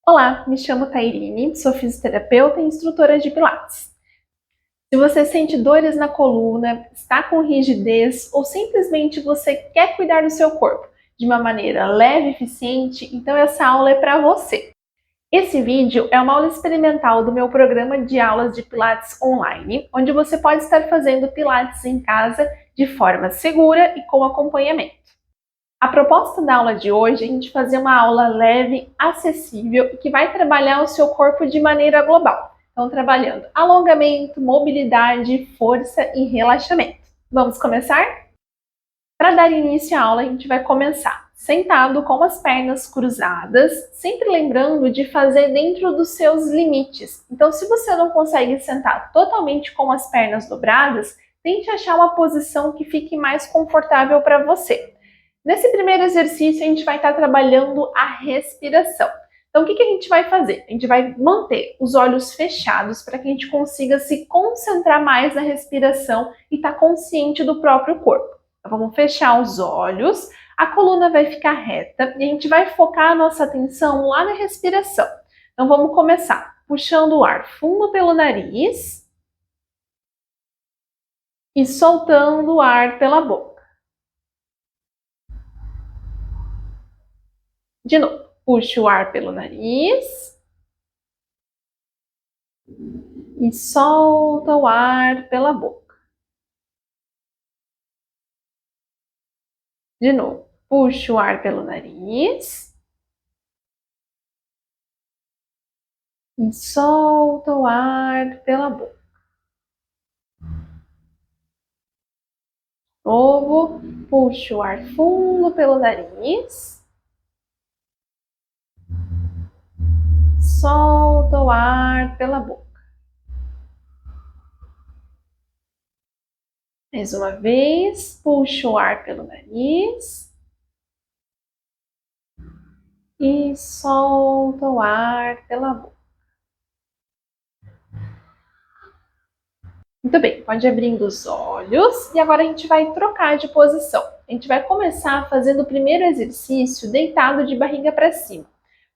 Olá, me chamo Tairine, sou fisioterapeuta e instrutora de Pilates. Se você sente dores na coluna, está com rigidez ou simplesmente você quer cuidar do seu corpo de uma maneira leve e eficiente, então essa aula é para você. Esse vídeo é uma aula experimental do meu programa de aulas de Pilates online, onde você pode estar fazendo Pilates em casa de forma segura e com acompanhamento. A proposta da aula de hoje é a gente fazer uma aula leve, acessível e que vai trabalhar o seu corpo de maneira global. Então, trabalhando alongamento, mobilidade, força e relaxamento. Vamos começar? Para dar início à aula, a gente vai começar sentado com as pernas cruzadas, sempre lembrando de fazer dentro dos seus limites. Então, se você não consegue sentar totalmente com as pernas dobradas, tente achar uma posição que fique mais confortável para você. Nesse primeiro exercício, a gente vai estar trabalhando a respiração. Então, o que a gente vai fazer? A gente vai manter os olhos fechados para que a gente consiga se concentrar mais na respiração e estar consciente do próprio corpo. Então, vamos fechar os olhos, a coluna vai ficar reta e a gente vai focar a nossa atenção lá na respiração. Então, vamos começar puxando o ar fundo pelo nariz e soltando o ar pela boca. De novo, puxa o ar pelo nariz e solta o ar pela boca. De novo, puxa o ar pelo nariz e solta o ar pela boca. De novo, puxa o ar fundo pelo nariz. Solta o ar pela boca. Mais uma vez, puxa o ar pelo nariz e solta o ar pela boca. Muito bem, pode abrindo os olhos e agora a gente vai trocar de posição. A gente vai começar fazendo o primeiro exercício deitado de barriga para cima.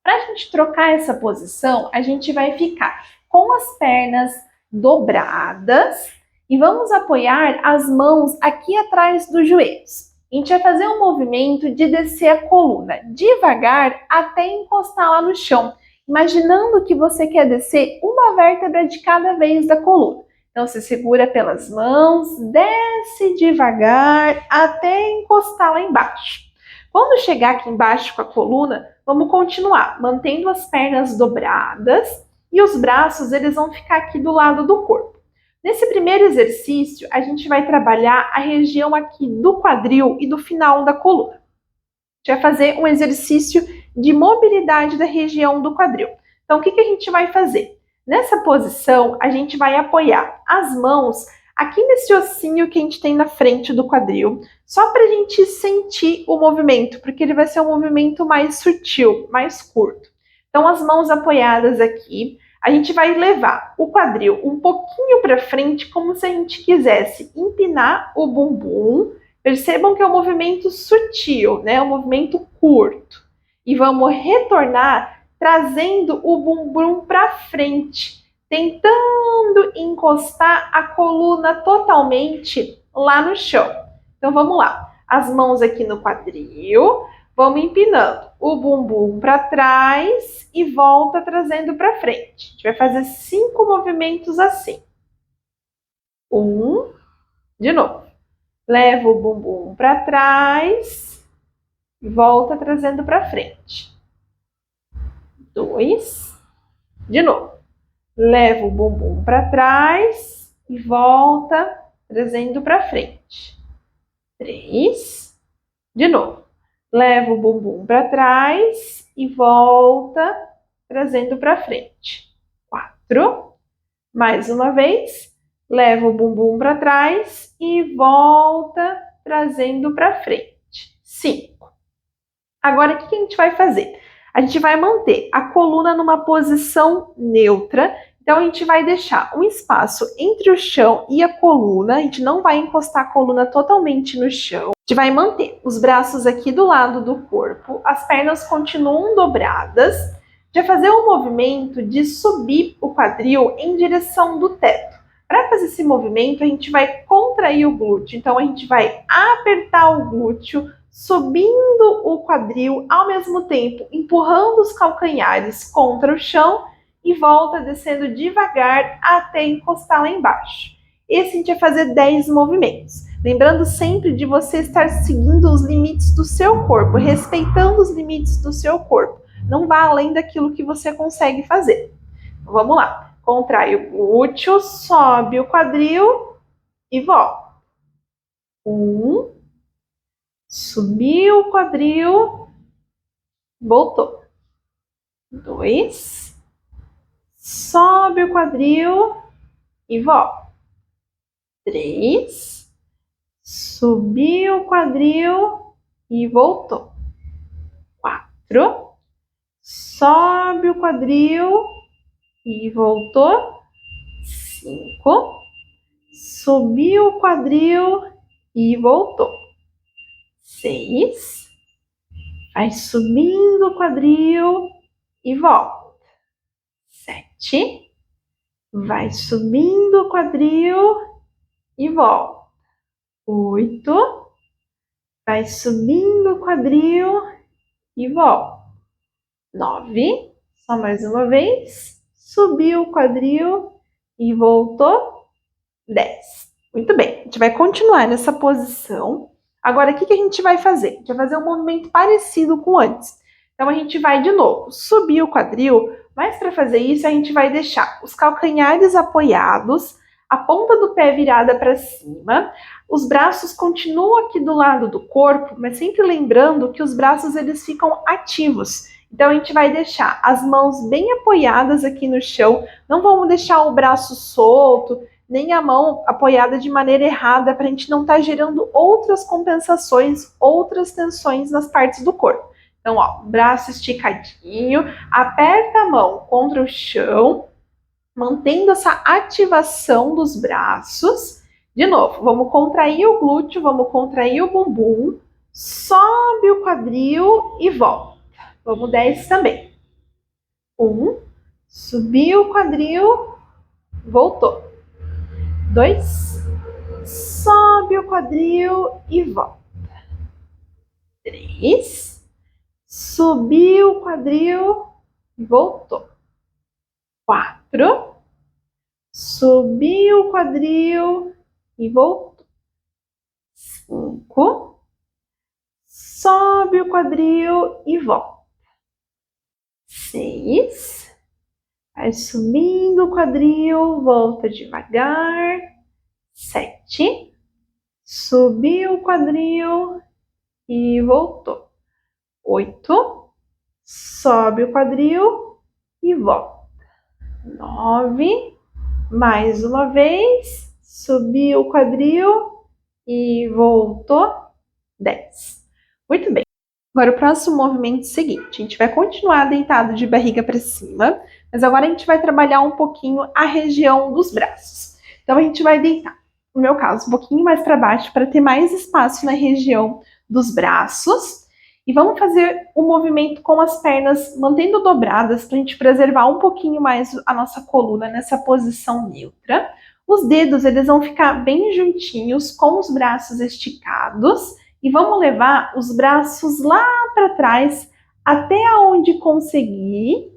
Para a gente trocar essa posição, a gente vai ficar com as pernas dobradas e vamos apoiar as mãos aqui atrás dos joelhos. A gente vai fazer um movimento de descer a coluna devagar até encostar lá no chão, imaginando que você quer descer uma vértebra de cada vez da coluna. Então, você segura pelas mãos, desce devagar até encostar lá embaixo. Quando chegar aqui embaixo com a coluna, vamos continuar mantendo as pernas dobradas e os braços eles vão ficar aqui do lado do corpo. Nesse primeiro exercício, a gente vai trabalhar a região aqui do quadril e do final da coluna. A gente vai fazer um exercício de mobilidade da região do quadril. Então, o que a gente vai fazer? Nessa posição, a gente vai apoiar as mãos aqui nesse ossinho que a gente tem na frente do quadril, só para a gente sentir o movimento, porque ele vai ser um movimento mais sutil, mais curto. Então, as mãos apoiadas aqui, a gente vai levar o quadril um pouquinho para frente, como se a gente quisesse empinar o bumbum. Percebam que é um movimento sutil, né? Um movimento curto. E vamos retornar trazendo o bumbum para frente, tentando encostar a coluna totalmente lá no chão. Então vamos lá, as mãos aqui no quadril, vamos empinando o bumbum para trás e volta trazendo para frente. A gente vai fazer 5 movimentos assim. 1, de novo. Leva o bumbum para trás e volta trazendo para frente. 2, de novo. Leva o bumbum para trás e volta trazendo para frente. 3, de novo. Leva o bumbum para trás e volta trazendo para frente. 4, mais uma vez. Leva o bumbum para trás e volta trazendo para frente. 5. Agora, o que a gente vai fazer? A gente vai manter a coluna numa posição neutra. Então, a gente vai deixar um espaço entre o chão e a coluna. A gente não vai encostar a coluna totalmente no chão. A gente vai manter os braços aqui do lado do corpo. As pernas continuam dobradas. vai fazer um movimento de subir o quadril em direção do teto. Para fazer esse movimento, a gente vai contrair o glúteo. Então, a gente vai apertar o glúteo, subindo o quadril, ao mesmo tempo empurrando os calcanhares contra o chão e volta descendo devagar até encostar lá embaixo. Esse a gente vai fazer 10 movimentos. Lembrando sempre de você estar seguindo os limites do seu corpo, respeitando os limites do seu corpo. Não vá além daquilo que você consegue fazer. Então, vamos lá. Contrai o glúteo, sobe o quadril e volta. 1, subiu o quadril, voltou. 2, sobe o quadril e volta. 3, subiu o quadril e voltou. 4, sobe o quadril e voltou. 5, subiu o quadril e voltou. 6, vai subindo o quadril e volta. 7, vai subindo o quadril e volta. 8, vai subindo o quadril e volta. 9, só mais uma vez, subiu o quadril e voltou. 10. Muito bem, a gente vai continuar nessa posição. Agora, o que a gente vai fazer? A gente vai fazer um movimento parecido com antes. Então, a gente vai de novo subir o quadril, mas para fazer isso, a gente vai deixar os calcanhares apoiados, a ponta do pé virada para cima, os braços continuam aqui do lado do corpo, mas sempre lembrando que os braços eles ficam ativos. Então, a gente vai deixar as mãos bem apoiadas aqui no chão, não vamos deixar o braço solto, nem a mão apoiada de maneira errada, para a gente não estar gerando outras compensações, outras tensões nas partes do corpo. Então, ó, braço esticadinho, aperta a mão contra o chão, mantendo essa ativação dos braços. De novo, vamos contrair o glúteo, vamos contrair o bumbum, sobe o quadril e volta. Vamos 10 também. 1, subiu o quadril, voltou. 2, sobe o quadril e volta. 3, subiu o quadril e voltou. 4, subiu o quadril e voltou. 5, sobe o quadril e volta. 6, vai subindo o quadril, volta devagar. 7, subiu o quadril e voltou. 8, sobe o quadril e volta. 9, mais uma vez, subiu o quadril e voltou. 10. Muito bem. Agora o próximo movimento é o seguinte, a gente vai continuar deitado de barriga para cima, mas agora a gente vai trabalhar um pouquinho a região dos braços. Então a gente vai deitar, no meu caso, um pouquinho mais para baixo para ter mais espaço na região dos braços. E vamos fazer o movimento com as pernas mantendo dobradas para a gente preservar um pouquinho mais a nossa coluna nessa posição neutra. Os dedos eles vão ficar bem juntinhos com os braços esticados. E vamos levar os braços lá para trás até onde conseguir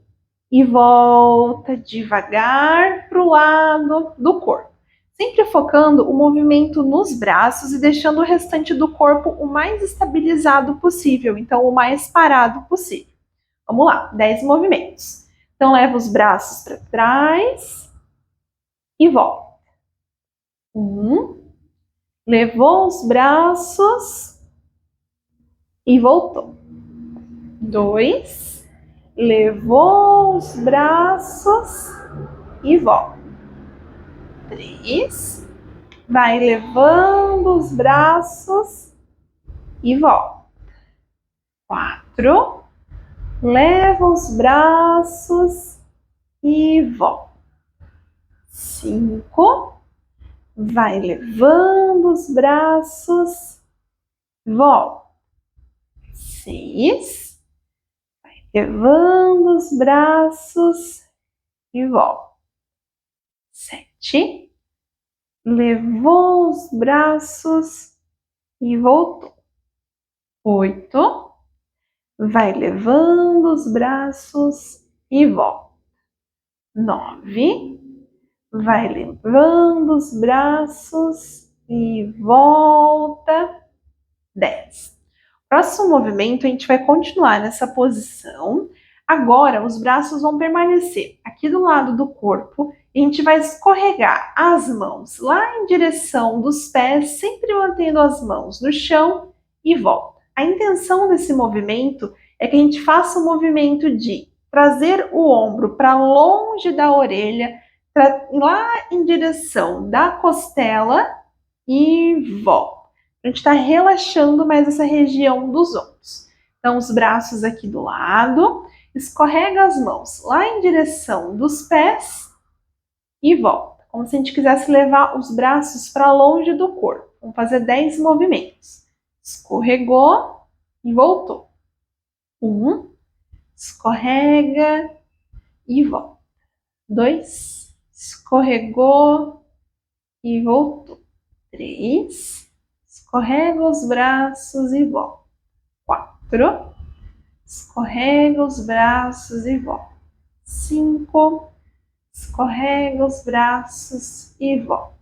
e volta devagar para o lado do corpo. Sempre focando o movimento nos braços e deixando o restante do corpo o mais estabilizado possível, então o mais parado possível. Vamos lá, 10 movimentos. Então leva os braços para trás e volta. 1, levou os braços e voltou. 2, levou os braços e volta. 3, vai levando os braços e volta. 4, leva os braços e volta. 5, vai levando os braços, volta. 6, vai levando os braços e volta. 7, levou os braços e voltou. 8, vai levando os braços e volta. 9, vai levando os braços e volta. 10. Próximo movimento, a gente vai continuar nessa posição. Agora, os braços vão permanecer aqui do lado do corpo e a gente vai escorregar as mãos lá em direção dos pés, sempre mantendo as mãos no chão e volta. A intenção desse movimento é que a gente faça o movimento de trazer o ombro para longe da orelha, lá em direção da costela e volta. A gente está relaxando mais essa região dos ombros. Então, os braços aqui do lado, escorrega as mãos lá em direção dos pés e volta. Como se a gente quisesse levar os braços para longe do corpo. Vamos fazer 10 movimentos. Escorregou e voltou. 1, escorrega e volta. 2, escorregou e voltou. 3, escorrega os braços e volta. 4, escorrega os braços e volta. 5, escorrega os braços e volta.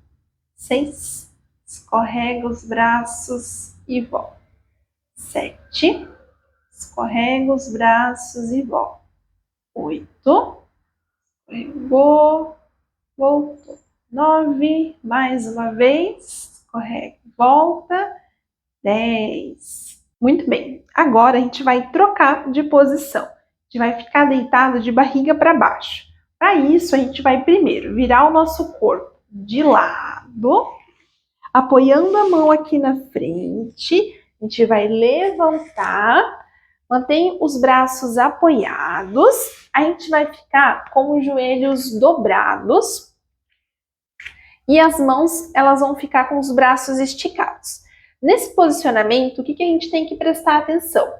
6, escorrega os braços e volta. 7, escorrega os braços e volta. 8, escorregou, voltou. 9, mais uma vez, escorrega e volta. 10. Muito bem, agora a gente vai trocar de posição. A gente vai ficar deitado de barriga para baixo. Para isso, a gente vai primeiro virar o nosso corpo de lado, apoiando a mão aqui na frente. A gente vai levantar, mantém os braços apoiados. A gente vai ficar com os joelhos dobrados e as mãos elas vão ficar com os braços esticados. Nesse posicionamento, o que a gente tem que prestar atenção?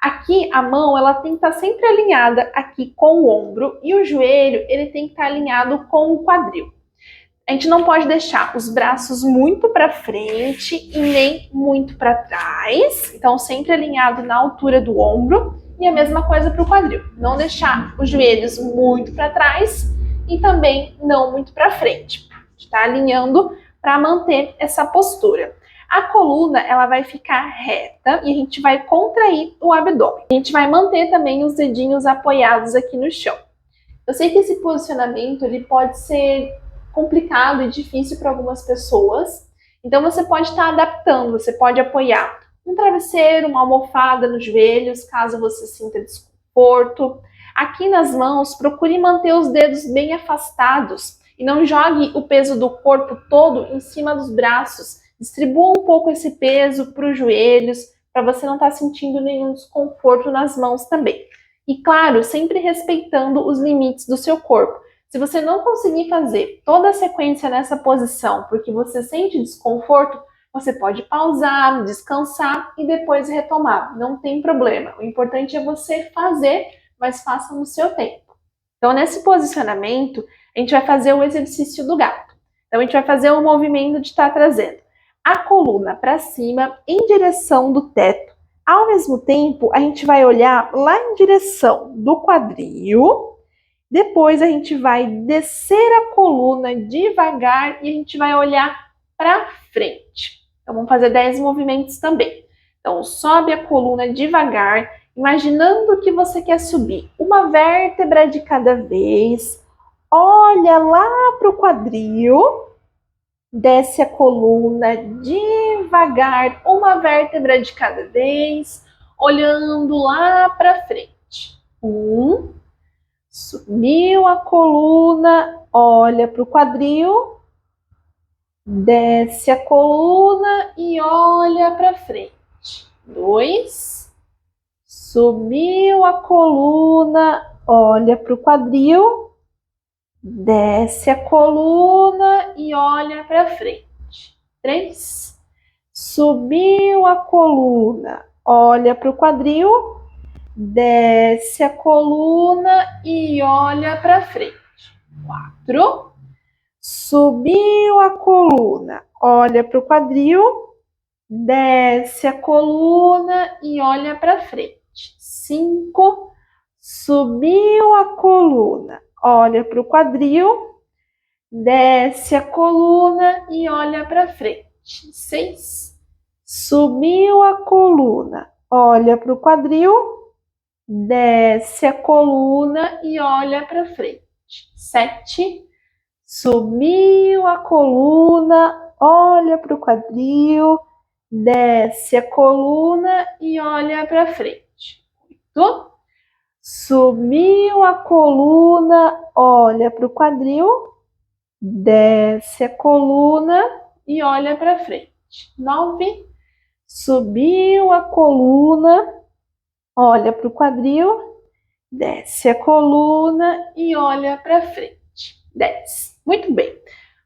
Aqui a mão ela tem que estar sempre alinhada aqui com o ombro e o joelho ele tem que estar alinhado com o quadril. A gente não pode deixar os braços muito para frente e nem muito para trás. Então sempre alinhado na altura do ombro e a mesma coisa para o quadril. Não deixar os joelhos muito para trás e também não muito para frente. A gente está alinhando para manter essa postura. A coluna ela vai ficar reta e a gente vai contrair o abdômen. A gente vai manter também os dedinhos apoiados aqui no chão. Eu sei que esse posicionamento ele pode ser complicado e difícil para algumas pessoas, então você pode estar adaptando, você pode apoiar um travesseiro, uma almofada nos joelhos, caso você sinta desconforto. Aqui nas mãos, procure manter os dedos bem afastados e não jogue o peso do corpo todo em cima dos braços. Distribua um pouco esse peso para os joelhos, para você não estar sentindo nenhum desconforto nas mãos também. E claro, sempre respeitando os limites do seu corpo. Se você não conseguir fazer toda a sequência nessa posição porque você sente desconforto, você pode pausar, descansar e depois retomar. Não tem problema. O importante é você fazer, mas faça no seu tempo. Então, nesse posicionamento, a gente vai fazer o exercício do gato. Então, a gente vai fazer o movimento de estar trazendo a coluna para cima em direção do teto. Ao mesmo tempo, a gente vai olhar lá em direção do quadril. Depois a gente vai descer a coluna devagar e a gente vai olhar para frente. Então vamos fazer 10 movimentos também. Então sobe a coluna devagar, imaginando que você quer subir uma vértebra de cada vez. Olha lá para o quadril. Desce a coluna devagar, uma vértebra de cada vez, olhando lá para frente. 1, subiu a coluna, olha para o quadril, desce a coluna e olha para frente. 2, subiu a coluna, olha para o quadril, desce a coluna e olha para frente. 3, subiu a coluna, olha para o quadril, desce a coluna e olha para frente. 4. Subiu a coluna, olha para o quadril, desce a coluna e olha para frente. 5. Subiu a coluna, olha para o quadril, desce a coluna e olha para frente. 6. Subiu a coluna, olha para o quadril, desce a coluna e olha para frente. 7. Subiu a coluna, olha para o quadril, desce a coluna e olha para frente. 8. Subiu a coluna, olha para o quadril, desce a coluna e olha para frente. 9. Subiu a coluna, olha para o quadril, desce a coluna e olha para frente. 10. Muito bem.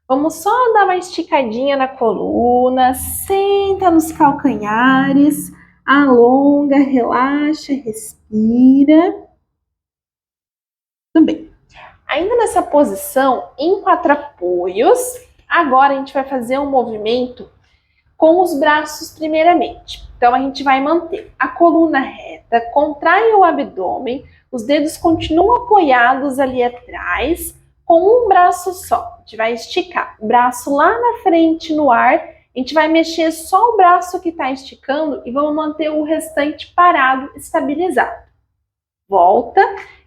Vamos só dar uma esticadinha na coluna, senta nos calcanhares, alonga, relaxa, respira. Muito bem. Ainda nessa posição, em 4 apoios, agora a gente vai fazer um movimento com os braços primeiramente. Então, a gente vai manter a coluna reta, contrai o abdômen, os dedos continuam apoiados ali atrás, com um braço só. A gente vai esticar o braço lá na frente no ar, a gente vai mexer só o braço que está esticando e vamos manter o restante parado, estabilizado. Volta,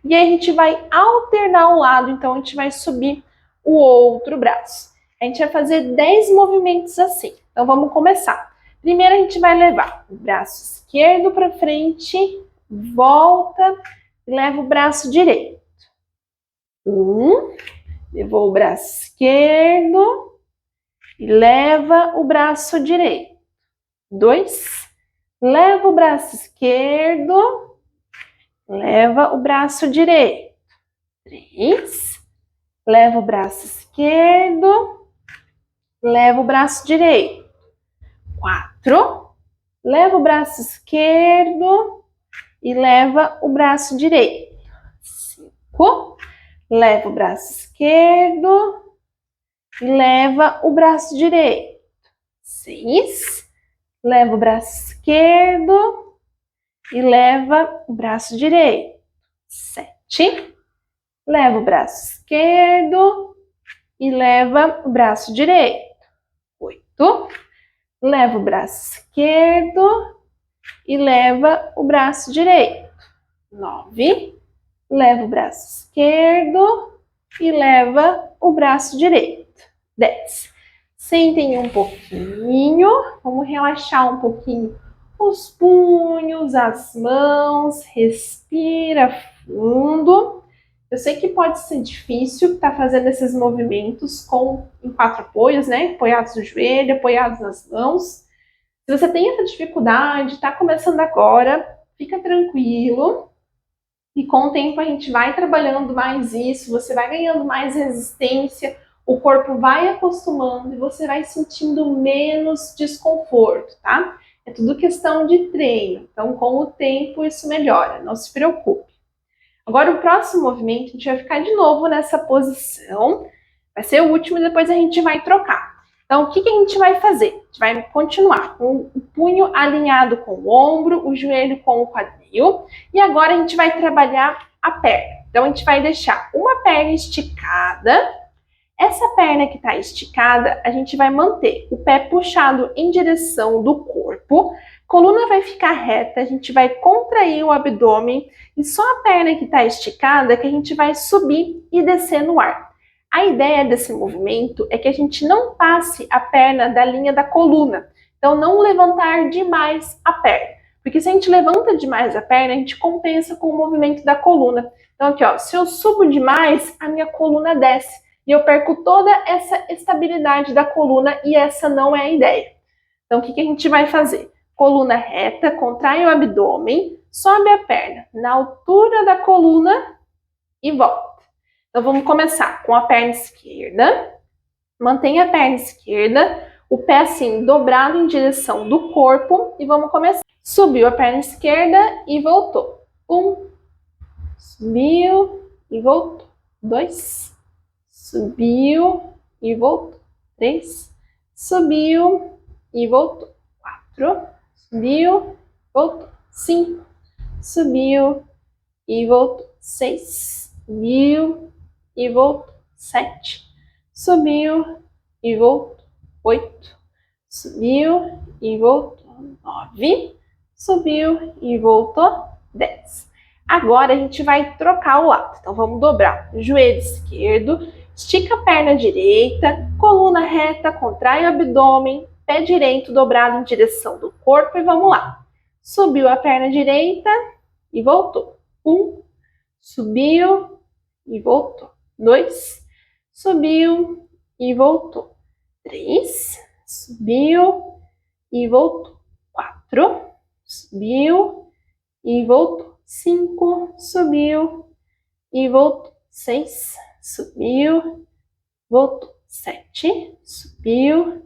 e aí a gente vai alternar o lado, então a gente vai subir o outro braço. A gente vai fazer 10 movimentos assim. Então vamos começar. Primeiro a gente vai levar o braço esquerdo para frente, volta e leva o braço direito. 1, levou o braço esquerdo e leva o braço direito. 2, leva o braço esquerdo, leva o braço direito. 3, leva o braço esquerdo, leva o braço direito. 4, leva o braço esquerdo e leva o braço direito. 5, leva o braço esquerdo e leva o braço direito. 6, leva o braço esquerdo e leva o braço direito. 7, leva o braço esquerdo e leva o braço direito. 8, leva o braço esquerdo e leva o braço direito. 9, leva o braço esquerdo e leva o braço direito. 10. Sentem um pouquinho, vamos relaxar um pouquinho os punhos, as mãos, respira fundo. Eu sei que pode ser difícil estar fazendo esses movimentos em 4 apoios, né? Apoiados no joelho, apoiados nas mãos. Se você tem essa dificuldade, está começando agora, fica tranquilo. E com o tempo a gente vai trabalhando mais isso, você vai ganhando mais resistência, o corpo vai acostumando e você vai sentindo menos desconforto, tá? É tudo questão de treino, então com o tempo isso melhora, não se preocupe. Agora o próximo movimento a gente vai ficar de novo nessa posição, vai ser o último e depois a gente vai trocar. Então o que a gente vai fazer? A gente vai continuar com o punho alinhado com o ombro, o joelho com o quadril e agora a gente vai trabalhar a perna. Então a gente vai deixar uma perna esticada. Essa perna que está esticada, a gente vai manter o pé puxado em direção do corpo, coluna vai ficar reta, a gente vai contrair o abdômen e só a perna que está esticada que a gente vai subir e descer no ar. A ideia desse movimento é que a gente não passe a perna da linha da coluna, então não levantar demais a perna, porque se a gente levanta demais a perna, a gente compensa com o movimento da coluna. Então aqui ó, se eu subo demais, a minha coluna desce. E eu perco toda essa estabilidade da coluna e essa não é a ideia. Então, o que a gente vai fazer? Coluna reta, contrai o abdômen, sobe a perna na altura da coluna e volta. Então, vamos começar com a perna esquerda. Mantenha a perna esquerda, o pé assim, dobrado em direção do corpo e vamos começar. Subiu a perna esquerda e voltou. Um, subiu e voltou. 2, subiu e voltou. 3, subiu e voltou. 4, subiu, voltou. 5, subiu e voltou. 6, subiu e voltou. 7, subiu e voltou. 8, subiu e voltou. 9, subiu e voltou. 10. Agora a gente vai trocar o lado. Então vamos dobrar o joelho esquerdo, estica a perna direita, coluna reta, contrai o abdômen, pé direito dobrado em direção do corpo e vamos lá. Subiu a perna direita e voltou. 1, subiu e voltou. 2, subiu e voltou. 3, subiu e voltou. 4, subiu e voltou. 5, subiu e voltou. 6, subiu, voltou. 7, subiu,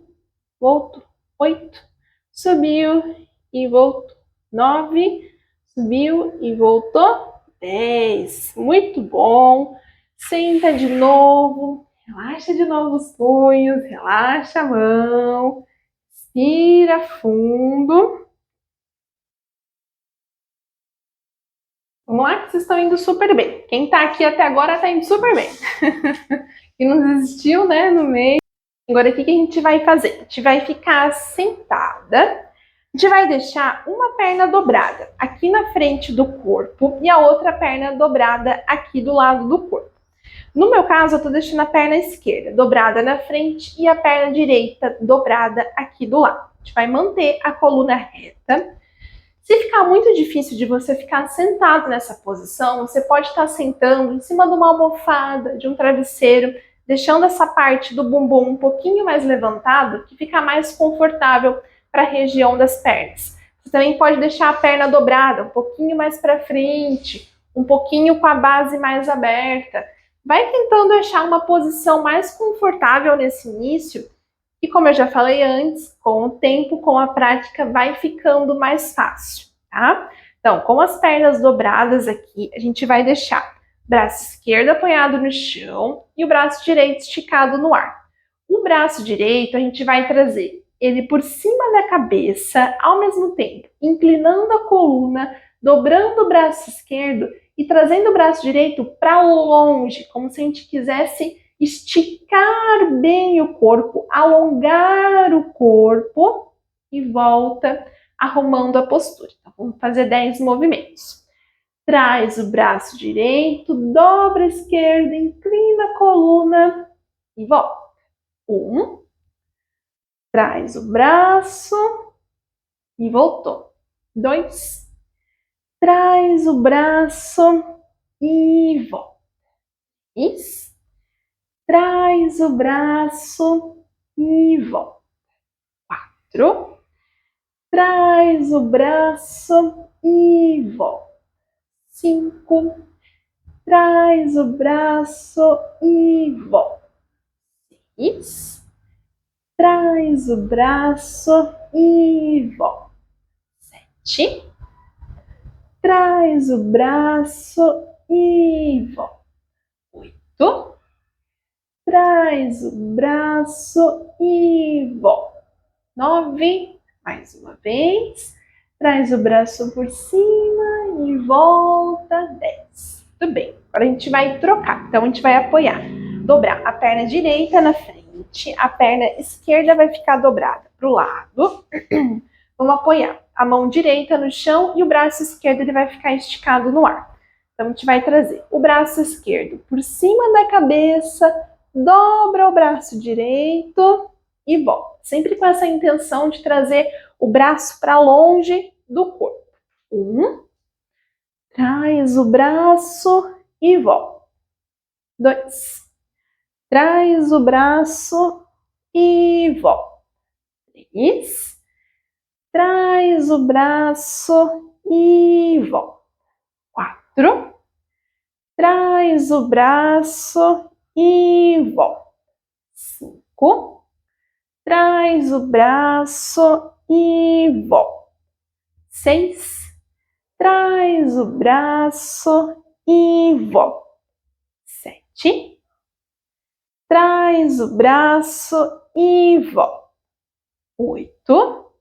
voltou. 8, subiu e voltou. 9, subiu e voltou. 10. Muito bom. Senta de novo. Relaxa de novo os punhos. Relaxa a mão. Respira fundo. Vamos lá, que vocês estão indo super bem. Quem está aqui até agora está indo super bem. E não desistiu, né, no meio. Agora, o que a gente vai fazer? A gente vai ficar sentada. A gente vai deixar uma perna dobrada aqui na frente do corpo e a outra perna dobrada aqui do lado do corpo. No meu caso, eu estou deixando a perna esquerda dobrada na frente e a perna direita dobrada aqui do lado. A gente vai manter a coluna reta. Se ficar muito difícil de você ficar sentado nessa posição, você pode estar sentando em cima de uma almofada, de um travesseiro, deixando essa parte do bumbum um pouquinho mais levantado, que fica mais confortável para a região das pernas. Você também pode deixar a perna dobrada um pouquinho mais para frente, um pouquinho com a base mais aberta. Vai tentando achar uma posição mais confortável nesse início e, como eu já falei antes, com o tempo, com a prática, vai ficando mais fácil, tá? Então, com as pernas dobradas aqui, a gente vai deixar o braço esquerdo apoiado no chão e o braço direito esticado no ar. O braço direito, a gente vai trazer ele por cima da cabeça, ao mesmo tempo, inclinando a coluna, dobrando o braço esquerdo e trazendo o braço direito para longe, como se a gente quisesse esticar bem o corpo, alongar o corpo e volta arrumando a postura. Então, vamos fazer 10 movimentos. Traz o braço direito, dobra a esquerda, inclina a coluna e volta. 1, traz o braço e voltou. 2, traz o braço e volta. 3, traz o braço e volta. 4, traz o braço e volta. 5, traz o braço e volta. 6, traz o braço e volta. 7, traz o braço e volta. 8, traz o braço e volta. 9, mais uma vez, traz o braço por cima e volta. 10. Tudo bem, agora a gente vai trocar. Então, a gente vai apoiar, dobrar a perna direita na frente, a perna esquerda vai ficar dobrada para o lado. Vamos apoiar a mão direita no chão e o braço esquerdo ele vai ficar esticado no ar. Então, a gente vai trazer o braço esquerdo por cima da cabeça, dobra o braço direito e volta. Sempre com essa intenção de trazer o braço para longe do corpo. 1, traz o braço e volta. 2, traz o braço e volta. 3, traz o braço e volta. 4, traz o braço e volta. 5, traz o braço e volta. 6, traz o braço e volta. 7, traz o braço e volta. 8,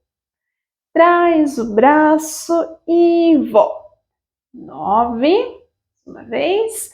traz o braço e volta. 9, uma vez,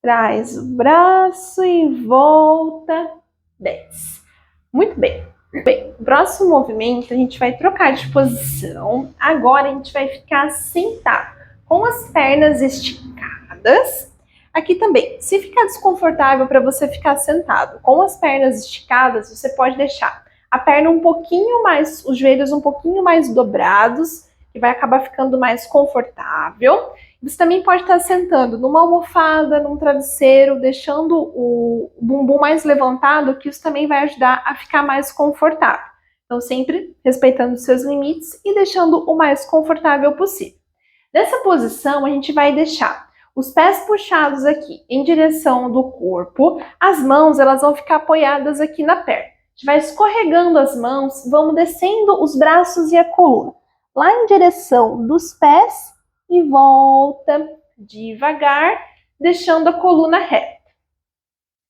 traz o braço e volta. 10. Muito bem. Bem, no próximo movimento a gente vai trocar de posição. Agora a gente vai ficar sentado, com as pernas esticadas. Aqui também, se ficar desconfortável para você ficar sentado com as pernas esticadas, você pode deixar a perna um pouquinho mais, os joelhos um pouquinho mais dobrados, que vai acabar ficando mais confortável. Você também pode estar sentando numa almofada, num travesseiro, deixando o bumbum mais levantado, que isso também vai ajudar a ficar mais confortável. Então, sempre respeitando os seus limites e deixando o mais confortável possível. Nessa posição, a gente vai deixar os pés puxados aqui em direção do corpo, as mãos elas vão ficar apoiadas aqui na perna. A gente vai escorregando as mãos, vamos descendo os braços e a coluna, lá em direção dos pés, e volta devagar, deixando a coluna reta.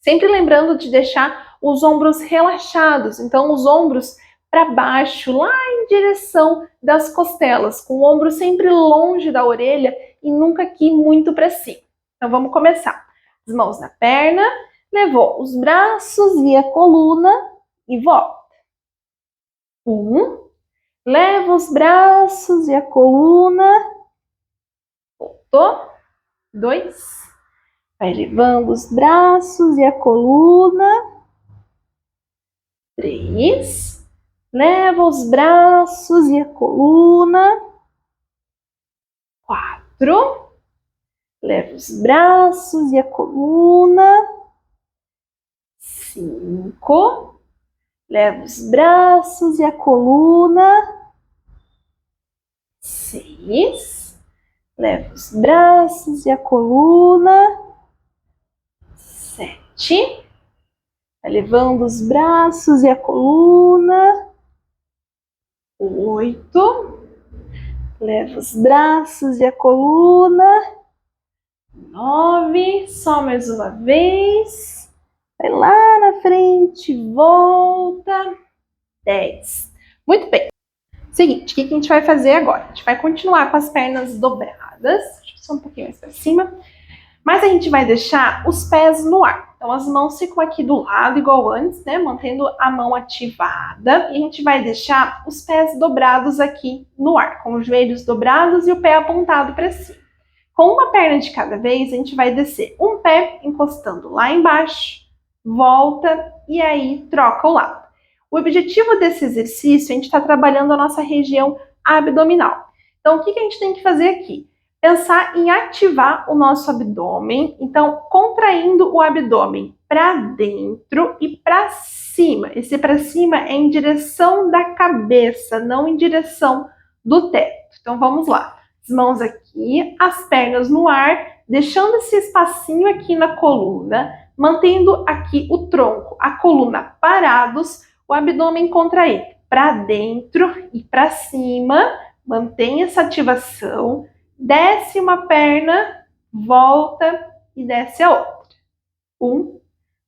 Sempre lembrando de deixar os ombros relaxados, então os ombros para baixo, lá em direção das costelas, com o ombro sempre longe da orelha e nunca aqui muito para cima. Então vamos começar. As mãos na perna, levou os braços e a coluna e volta. 1, leva os braços e a coluna. Voltou. 2. Vai levando os braços e a coluna. 3. Leva os braços e a coluna. 4. Leva os braços e a coluna. 5. Leva os braços e a coluna. 6. Leva os braços e a coluna. 7. Vai levando os braços e a coluna. 8. Leva os braços e a coluna. 9. Só mais uma vez. Vai lá na frente, volta. 10. Muito bem. Seguinte, o que a gente vai fazer agora? A gente vai continuar com as pernas dobradas. Deixa eu só um pouquinho mais para cima. Mas a gente vai deixar os pés no ar. Então as mãos ficam aqui do lado, igual antes, né? Mantendo a mão ativada. E a gente vai deixar os pés dobrados aqui no ar, com os joelhos dobrados e o pé apontado para cima. Com uma perna de cada vez, a gente vai descer um pé encostando lá embaixo, volta e aí troca o lado. O objetivo desse exercício é a gente estar trabalhando a nossa região abdominal. Então, o que a gente tem que fazer aqui? Pensar em ativar o nosso abdômen, então contraindo o abdômen para dentro e para cima. Esse para cima é em direção da cabeça, não em direção do teto. Então vamos lá. As mãos aqui, as pernas no ar, deixando esse espacinho aqui na coluna, mantendo aqui o tronco, a coluna parados, o abdômen contraído para dentro e para cima. Mantém essa ativação. Desce uma perna, volta e desce a outra. 1,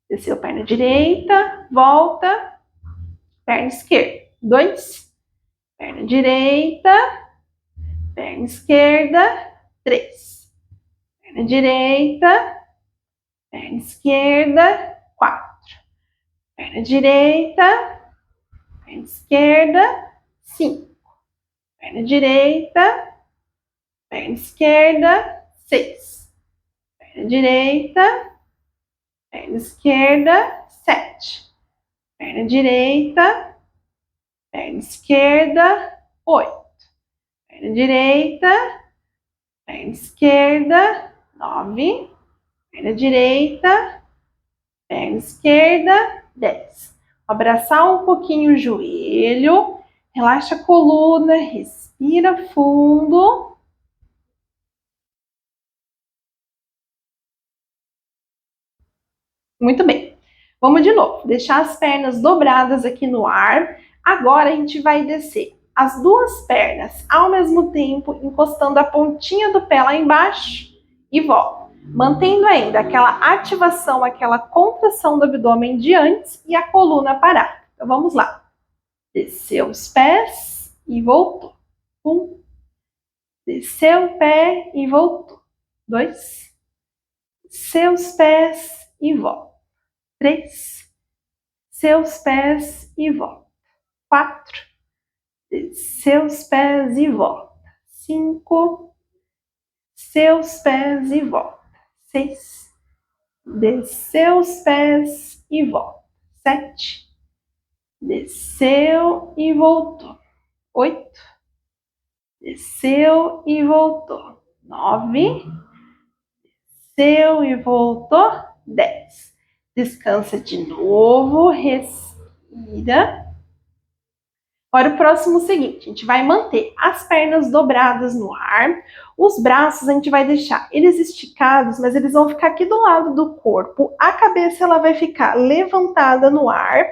desceu a perna direita, volta, perna esquerda. 2, perna direita, perna esquerda. 3, perna direita, perna esquerda. 4, perna direita, perna esquerda. 5, perna direita, perna esquerda. 6, perna direita, perna esquerda. 7, perna direita, perna esquerda. 8, perna direita, perna esquerda. 9, perna direita, perna esquerda. 10. Abraçar um pouquinho o joelho, relaxa a coluna, respira fundo. Muito bem. Vamos de novo. Deixar as pernas dobradas aqui no ar. Agora a gente vai descer as duas pernas ao mesmo tempo, encostando a pontinha do pé lá embaixo e volta. Mantendo ainda aquela ativação, aquela contração do abdômen de antes e a coluna parada. Então vamos lá. Desceu os pés e voltou. 1. Desceu o pé e voltou. 2. Desceu os pés e volta. 3. Desceu os pés e volta. 4. Desceu os pés e volta. 5. Desceu os pés e volta. 6. Desceu os pés e volta. 7. Desceu e voltou. 8. Desceu e voltou. 9. Desceu e voltou. 10. Descansa de novo, respira. Agora o próximo é o seguinte, a gente vai manter as pernas dobradas no ar, os braços a gente vai deixar eles esticados, mas eles vão ficar aqui do lado do corpo, a cabeça ela vai ficar levantada no ar,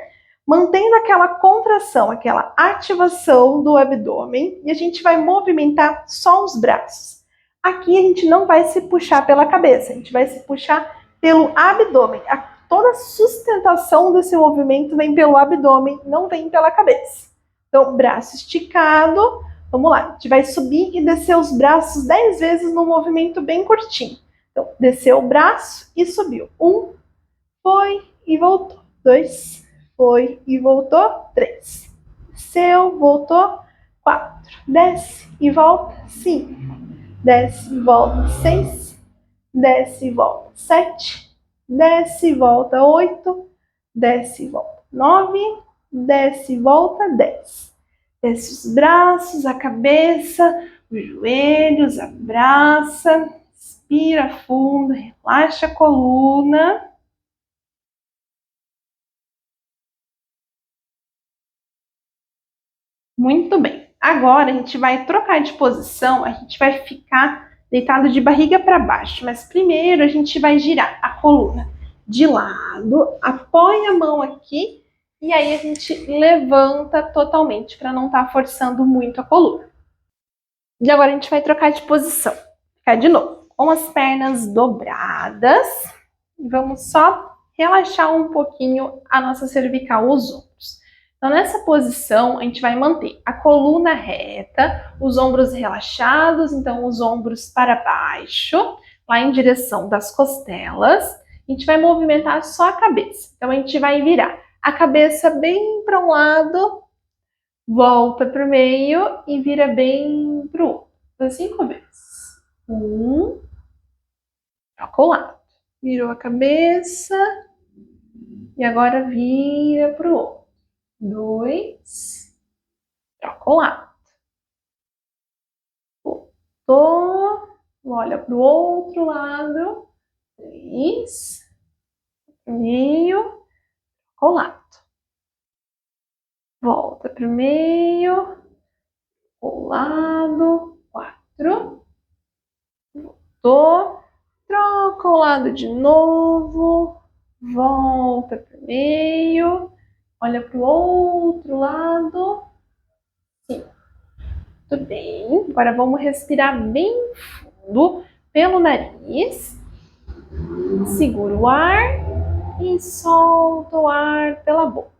mantendo aquela contração, aquela ativação do abdômen, e a gente vai movimentar só os braços. Aqui a gente não vai se puxar pela cabeça, a gente vai se puxar pelo abdômen. Toda a sustentação desse movimento vem pelo abdômen, não vem pela cabeça. Então, braço esticado, vamos lá, a gente vai subir e descer os braços 10 vezes num movimento bem curtinho. Então, desceu o braço e subiu. 1, foi e voltou. 2, foi e voltou. 3, desceu, voltou. 4, desce e volta. 5, desce e volta. 6, desce e volta. 7, desce e volta. 8, desce e volta. 9, desce e volta. 10. Desce os braços, a cabeça, os joelhos, abraça, respira fundo, relaxa a coluna. Muito bem. Agora a gente vai trocar de posição, a gente vai ficar deitado de barriga para baixo, mas primeiro a gente vai girar a coluna de lado, apoia a mão aqui, e aí a gente levanta totalmente para não estar forçando muito a coluna. E agora a gente vai trocar de posição. Ficar de novo com as pernas dobradas. E vamos só relaxar um pouquinho a nossa cervical, os ombros. Então nessa posição a gente vai manter a coluna reta, os ombros relaxados, então os ombros para baixo, lá em direção das costelas. A gente vai movimentar só a cabeça. Então a gente vai virar a cabeça bem para um lado, volta para o meio e vira bem para o outro. 5 vezes. 1, troca o lado. Virou a cabeça e agora vira para o outro. 2, troca o lado. Voltou, olha para o outro lado. 3, meio, troca o lado. Volta para o meio, o lado, 4, voltou, troca o lado de novo, volta para o meio, olha para o outro lado, 5. Muito bem, agora vamos respirar bem fundo pelo nariz, segura o ar e solta o ar pela boca.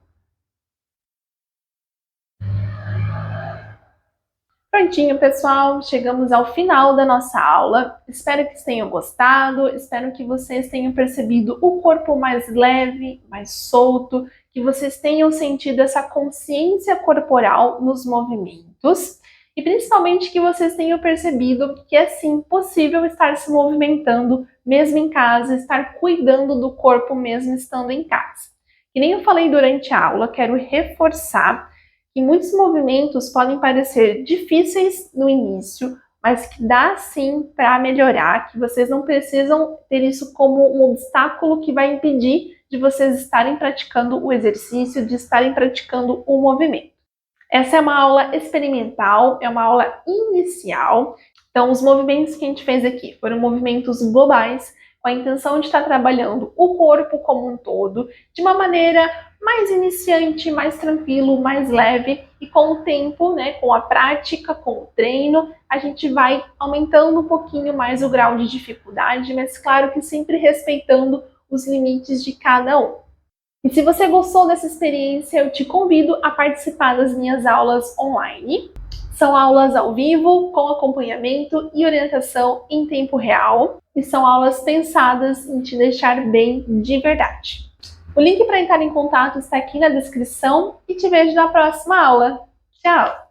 Prontinho, pessoal, chegamos ao final da nossa aula. Espero que vocês tenham gostado, espero que vocês tenham percebido o corpo mais leve, mais solto, que vocês tenham sentido essa consciência corporal nos movimentos e principalmente que vocês tenham percebido que é sim possível estar se movimentando mesmo em casa, estar cuidando do corpo mesmo estando em casa. Que nem eu falei durante a aula, quero reforçar que muitos movimentos podem parecer difíceis no início, mas que dá sim para melhorar, que vocês não precisam ter isso como um obstáculo que vai impedir de vocês estarem praticando o exercício, de estarem praticando o movimento. Essa é uma aula experimental, é uma aula inicial, então os movimentos que a gente fez aqui foram movimentos globais, com a intenção de estar trabalhando o corpo como um todo, de uma maneira mais iniciante, mais tranquilo, mais leve, e com o tempo, né, com a prática, com o treino, a gente vai aumentando um pouquinho mais o grau de dificuldade, mas claro que sempre respeitando os limites de cada um. E se você gostou dessa experiência, eu te convido a participar das minhas aulas online. São aulas ao vivo, com acompanhamento e orientação em tempo real, e são aulas pensadas em te deixar bem de verdade. O link para entrar em contato está aqui na descrição e te vejo na próxima aula. Tchau!